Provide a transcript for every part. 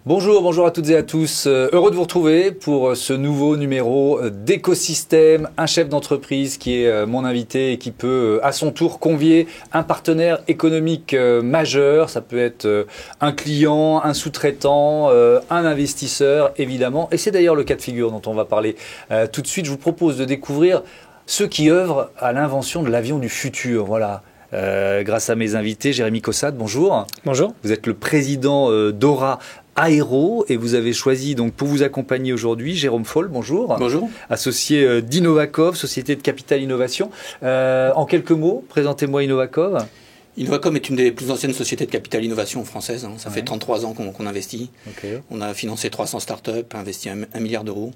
Bonjour, bonjour à toutes et à tous. Heureux de vous retrouver pour ce nouveau numéro d'Écosystème. Un chef d'entreprise qui est mon invité et qui peut à son tour convier un partenaire économique majeur. Ça peut être un client, un sous-traitant, un investisseur évidemment. Et c'est d'ailleurs le cas de figure dont on va parler tout de suite. Je vous propose de découvrir ceux qui œuvrent à l'invention de l'avion du futur. Voilà. Grâce à mes invités, Jérémy Caussade, bonjour. Bonjour. Vous êtes le président d'Ora Aero et vous avez choisi donc pour vous accompagner aujourd'hui Jérôme Foll, bonjour. Bonjour. Associé d'Innovacov, société de capital innovation. En quelques mots, présentez-moi Innovacov. Innovacom est une des plus anciennes sociétés de capital innovation françaises. Ça fait 33 ans qu'on investit. Okay. On a financé 300 startups, investi 1 milliard d'euros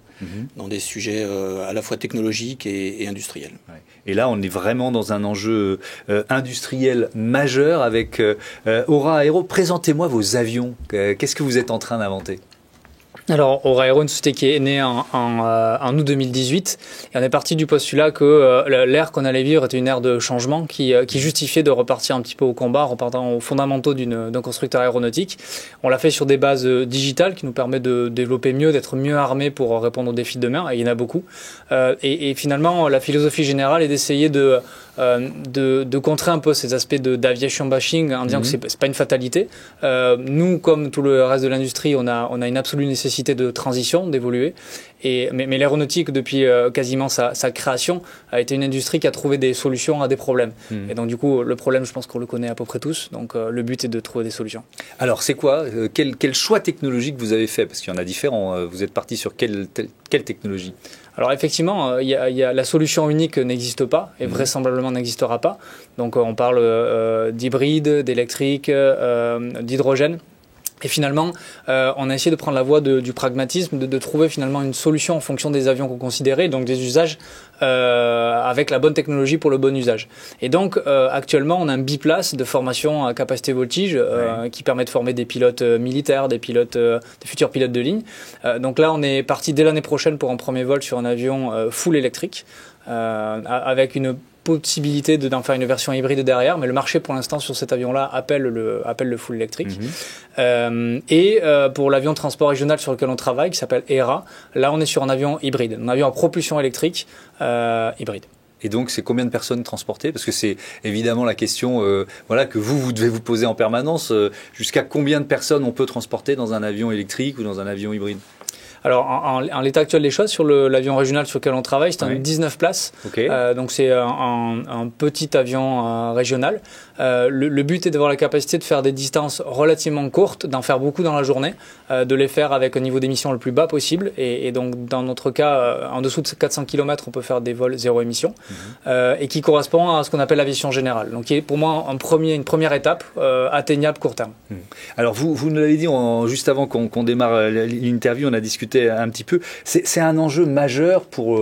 dans des sujets à la fois technologiques et industriels. Ouais. Et là, on est vraiment dans un enjeu industriel majeur avec Ora Aero. Présentez-moi vos avions. Qu'est-ce que vous êtes en train d'inventer ? Alors, Ora Aero, une société qui est née en août 2018, et on est parti du postulat que l'ère qu'on allait vivre était une ère de changement qui justifiait de repartir un petit peu au combat, en repartant aux fondamentaux d'un constructeur aéronautique. On l'a fait sur des bases digitales qui nous permettent de développer mieux, d'être mieux armés pour répondre aux défis de demain, et il y en a beaucoup. Et finalement, la philosophie générale est d'essayer de contrer un peu ces aspects d'aviation bashing en disant que c'est pas une fatalité. Nous, comme tout le reste de l'industrie, on a une absolue nécessité de transition, d'évoluer. Mais l'aéronautique, depuis quasiment sa création, a été une industrie qui a trouvé des solutions à des problèmes. Et donc du coup, le problème, je pense qu'on le connaît à peu près tous. Donc le but est de trouver des solutions. Alors c'est quoi quel choix technologique vous avez fait? Parce qu'il y en a différents. Vous êtes parti sur quelle technologie? Alors effectivement, la solution unique n'existe pas et vraisemblablement n'existera pas. Donc on parle d'hybride, d'électrique, d'hydrogène. Et finalement, on a essayé de prendre la voie du pragmatisme, de trouver finalement une solution en fonction des avions qu'on considérait, donc des usages avec la bonne technologie pour le bon usage. Et donc actuellement, on a un biplace de formation à capacité voltige qui permet de former des pilotes militaires, des futurs pilotes de ligne. Donc là, on est parti dès l'année prochaine pour un premier vol sur un avion full électrique avec une possibilité d'en faire une version hybride derrière, mais le marché pour l'instant sur cet avion-là appelle le full électrique. Pour l'avion transport régional sur lequel on travaille, qui s'appelle ERA, là on est sur un avion hybride, un avion à propulsion électrique hybride. Et donc, c'est combien de personnes transportées? Parce que c'est évidemment la question que vous devez vous poser en permanence. Jusqu'à combien de personnes on peut transporter dans un avion électrique ou dans un avion hybride? Alors, en l'état actuel des choses, sur l'avion régional sur lequel on travaille, c'est un 19 places. Okay. Donc, c'est un petit avion régional. Le but est d'avoir la capacité de faire des distances relativement courtes, d'en faire beaucoup dans la journée, de les faire avec un niveau d'émission le plus bas possible. Et donc, dans notre cas, en dessous de 400 km, on peut faire des vols zéro émission, et qui correspond à ce qu'on appelle l'aviation générale. Donc, qui est pour moi une première étape atteignable court terme. Alors, vous nous l'avez dit juste avant qu'on démarre l'interview, on a discuté un petit peu. C'est un enjeu majeur pour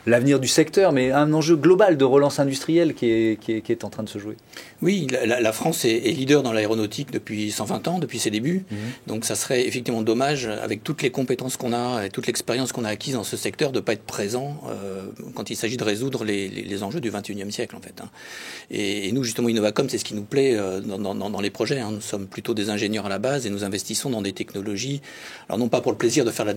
l'avenir du secteur, mais un enjeu global de relance industrielle qui est en train de se jouer. Oui, la France est leader dans l'aéronautique depuis 120 ans, depuis ses débuts. Donc ça serait effectivement dommage, avec toutes les compétences qu'on a et toute l'expérience qu'on a acquise dans ce secteur, de ne pas être présent quand il s'agit de résoudre les enjeux du 21e siècle, en fait. Et nous, justement, Innovacom, c'est ce qui nous plaît dans les projets. Nous sommes plutôt des ingénieurs à la base et nous investissons dans des technologies, alors non pas pour le plaisir de faire la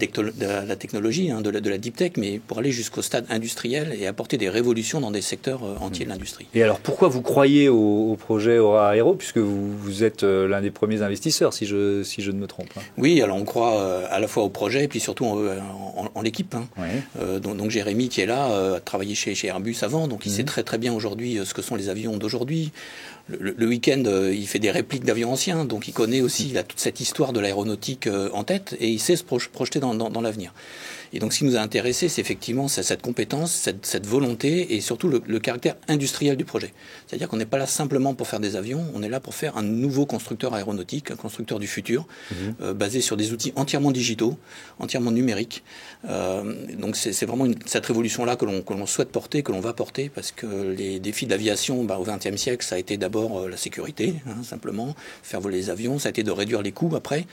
technologie, de la deep tech, mais pour aller jusqu'au stade industriel et apporter des révolutions dans des secteurs entiers de l'industrie. Et alors, pourquoi vous croyez au projet Ora Aero, puisque vous êtes l'un des premiers investisseurs, si je ne me trompe? Oui, alors on croit à la fois au projet et puis surtout en l'équipe. Donc Jérémy, qui est là, a travaillé chez Airbus avant, donc il sait très très bien aujourd'hui ce que sont les avions d'aujourd'hui. Le week-end, il fait des répliques d'avions anciens, donc il connaît aussi toute cette histoire de l'aéronautique en tête et il sait se projeter dans l'avenir. Et donc, ce qui nous a intéressé, c'est effectivement cette compétence, cette volonté et surtout le caractère industriel du projet. C'est-à-dire qu'on n'est pas là simplement pour faire des avions, on est là pour faire un nouveau constructeur aéronautique, un constructeur du futur, basé sur des outils entièrement digitaux, entièrement numériques. Donc, c'est vraiment cette révolution-là que l'on souhaite porter, que l'on va porter, parce que les défis de l'aviation au XXe siècle, ça a été d'abord la sécurité, simplement, faire voler les avions, ça a été de réduire les coûts après,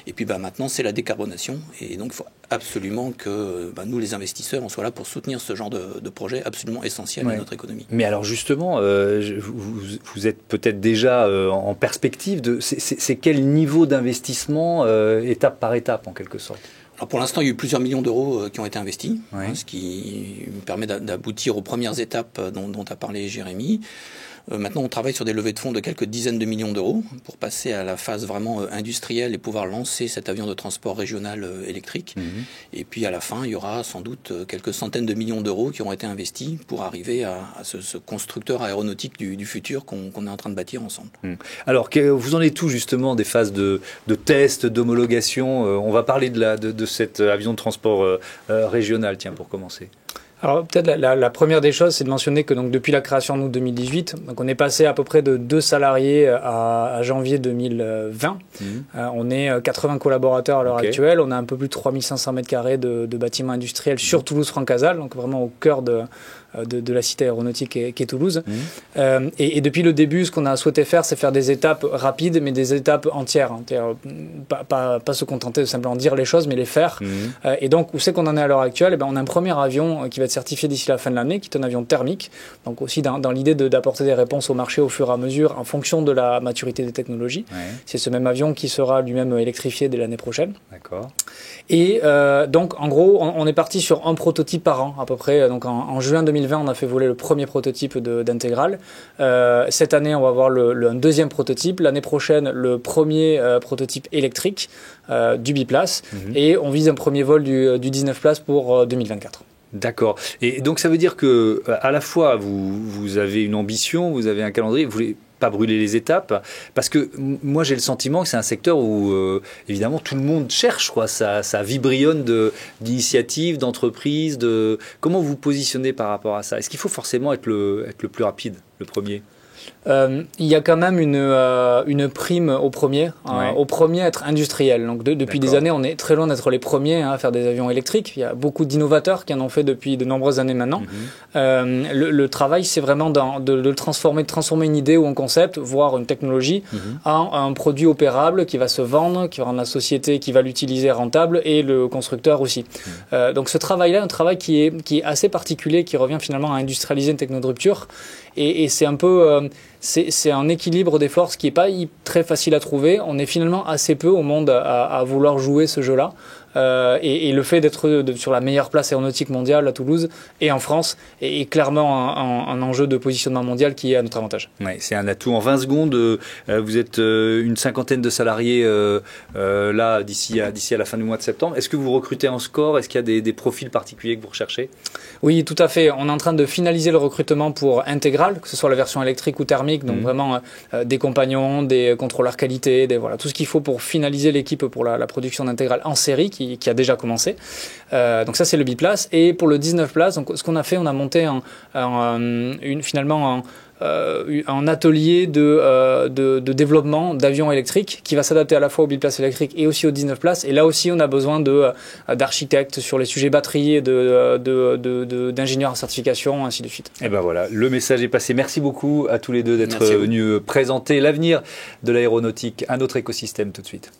et puis maintenant, c'est la décarbonation. Et donc, il faut absolument que nous, les investisseurs, on soit là pour soutenir ce genre de projet absolument essentiel à notre économie. Mais alors justement, vous êtes peut-être déjà en perspective de c'est quel niveau d'investissement étape par étape en quelque sorte? Alors pour l'instant, il y a eu plusieurs millions d'euros qui ont été investis, ce qui me permet d'aboutir aux premières étapes dont a parlé Jérémy. Maintenant, on travaille sur des levées de fonds de quelques dizaines de millions d'euros pour passer à la phase vraiment industrielle et pouvoir lancer cet avion de transport régional électrique. Et puis à la fin, il y aura sans doute quelques centaines de millions d'euros qui auront été investis pour arriver à ce constructeur aéronautique du futur qu'on est en train de bâtir ensemble. Alors, vous en êtes où justement des phases de tests, d'homologation? On va parler de cet avion de transport régional, tiens, pour commencer. Alors peut-être la première des choses, c'est de mentionner que donc depuis la création en août 2018, donc on est passé à peu près de 2 salariés à janvier 2020. On est 80 collaborateurs à l'heure actuelle. On a un peu plus de 3500 mètres carrés de bâtiments industriels sur Toulouse-Francazal, donc vraiment au cœur de la cité aéronautique qu'est Toulouse. Et depuis le début, ce qu'on a souhaité faire, c'est faire des étapes rapides, mais des étapes entières. Pas se contenter de simplement dire les choses, mais les faire. Et donc, où c'est qu'on en est à l'heure actuelle? On a un premier avion qui va être certifié d'ici la fin de l'année, qui est un avion thermique. Donc aussi dans l'idée d'apporter des réponses au marché au fur et à mesure, en fonction de la maturité des technologies. C'est ce même avion qui sera lui-même électrifié dès l'année prochaine. D'accord. Et donc, en gros, on est parti sur un prototype par an, à peu près. Donc, en juin 2020, on a fait voler le premier prototype d'Intégral. Cette année, on va avoir un deuxième prototype. L'année prochaine, le premier prototype électrique du biplace. Et on vise un premier vol du 19 places pour 2024. D'accord. Et donc, ça veut dire que à la fois, vous avez une ambition, vous avez un calendrier, vous voulez pas brûler les étapes, parce que moi j'ai le sentiment que c'est un secteur où évidemment tout le monde cherche, quoi. Ça vibrionne d'initiatives, d'entreprises. Comment vous positionnez par rapport à ça? Est-ce qu'il faut forcément être le plus rapide, le premier? Il y a quand même une prime au premier être industriel. Donc depuis des années, on est très loin d'être les premiers à faire des avions électriques. Il y a beaucoup d'innovateurs qui en ont fait depuis de nombreuses années maintenant. Le travail, c'est vraiment de transformer une idée ou un concept, voire une technologie, en un produit opérable qui va se vendre, qui va rendre la société qui va l'utiliser rentable et le constructeur aussi. Donc ce travail-là, un travail qui est assez particulier, qui revient finalement à industrialiser une techno de rupture. Et c'est un peu, c'est un équilibre des forces qui n'est pas très facile à trouver. On est finalement assez peu au monde à vouloir jouer ce jeu-là. Et le fait d'être sur la meilleure place aéronautique mondiale à Toulouse et en France est clairement un enjeu de positionnement mondial qui est à notre avantage. Oui, c'est un atout. En 20 secondes, vous êtes une cinquantaine de salariés là d'ici à la fin du mois de septembre. Est-ce que vous recrutez en score? Est-ce qu'il y a des profils particuliers que vous recherchez? Oui, tout à fait. On est en train de finaliser le recrutement pour Intégral, que ce soit la version électrique ou thermique, donc vraiment des compagnons, des contrôleurs qualité, voilà, tout ce qu'il faut pour finaliser l'équipe pour la production d'Intégral en série qui a déjà commencé. Donc ça, c'est le biplace. Et pour le 19 places, donc, ce qu'on a fait, on a monté finalement un atelier de développement d'avions électriques qui va s'adapter à la fois au biplace électrique et aussi au 19 places. Et là aussi, on a besoin d'architectes sur les sujets batterie, d'ingénieurs en certification, ainsi de suite. Et ben voilà, le message est passé. Merci beaucoup à tous les deux d'être venus présenter l'avenir de l'aéronautique à notre écosystème tout de suite.